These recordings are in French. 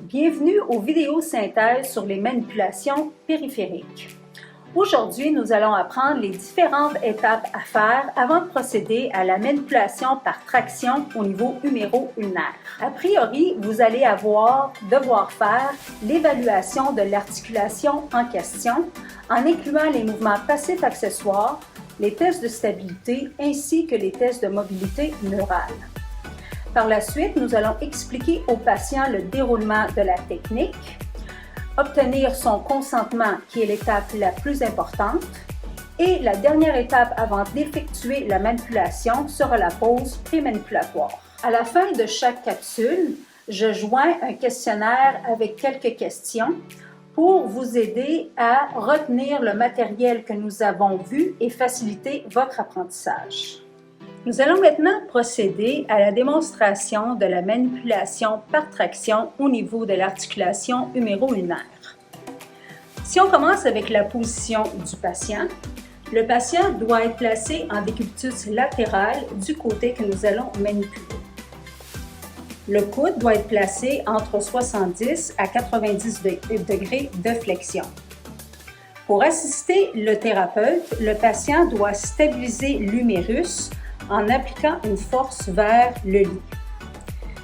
Bienvenue aux vidéos synthèses sur les manipulations périphériques. Aujourd'hui, nous allons apprendre les différentes étapes à faire avant de procéder à la manipulation par traction au niveau huméro-ulnaire. A priori, vous allez devoir faire l'évaluation de l'articulation en question en incluant les mouvements passifs accessoires, les tests de stabilité ainsi que les tests de mobilité neurale. Par la suite, nous allons expliquer au patient le déroulement de la technique, obtenir son consentement qui est l'étape la plus importante et la dernière étape avant d'effectuer la manipulation sera la pause prémanipulatoire. À la fin de chaque capsule, je joins un questionnaire avec quelques questions pour vous aider à retenir le matériel que nous avons vu et faciliter votre apprentissage. Nous allons maintenant procéder à la démonstration de la manipulation par traction au niveau de l'articulation huméro-ulnaire. Si on commence avec la position du patient, le patient doit être placé en décubitus latéral du côté que nous allons manipuler. Le coude doit être placé entre 70 à 90 degrés de flexion. Pour assister le thérapeute, le patient doit stabiliser l'humérus en appliquant une force vers le lit.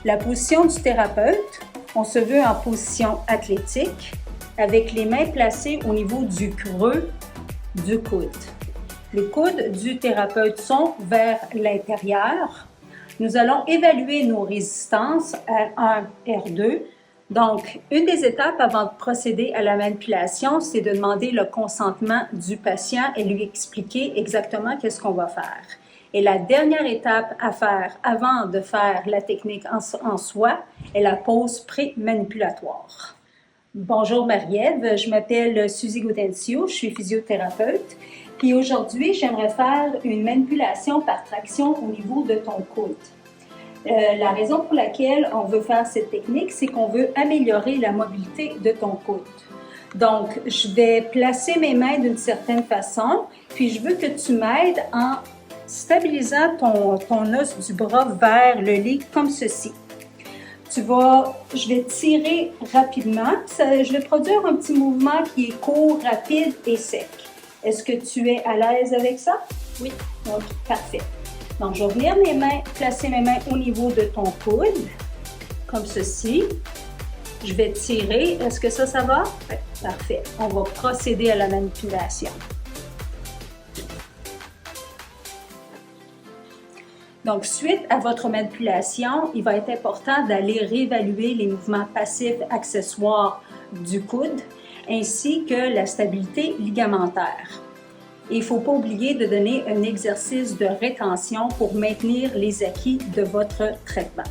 La position du thérapeute, on se veut en position athlétique avec les mains placées au niveau du creux du coude. Les coudes du thérapeute sont vers l'intérieur. Nous allons évaluer nos résistances R1, R2. Donc, une des étapes avant de procéder à la manipulation, c'est de demander le consentement du patient et lui expliquer exactement qu'est-ce qu'on va faire. Et la dernière étape à faire avant de faire la technique en soi est la pause pré-manipulatoire. Bonjour Marie-Ève, je m'appelle Suzy Gaudencio, je suis physiothérapeute. Puis aujourd'hui, j'aimerais faire une manipulation par traction au niveau de ton coude. La raison pour laquelle on veut faire cette technique, c'est qu'on veut améliorer la mobilité de ton coude. Donc, je vais placer mes mains d'une certaine façon, puis je veux que tu m'aides en stabilisant ton os du bras vers le lit comme ceci. Je vais tirer rapidement. Je vais produire un petit mouvement qui est court, rapide et sec. Est-ce que tu es à l'aise avec ça? Oui. Donc, parfait. Donc, je vais venir placer mes mains au niveau de ton coude, comme ceci. Je vais tirer. Est-ce que ça va? Oui. Parfait. On va procéder à la manipulation. Donc, suite à votre manipulation, il va être important d'aller réévaluer les mouvements passifs accessoires du coude ainsi que la stabilité ligamentaire. Et il ne faut pas oublier de donner un exercice de rétention pour maintenir les acquis de votre traitement.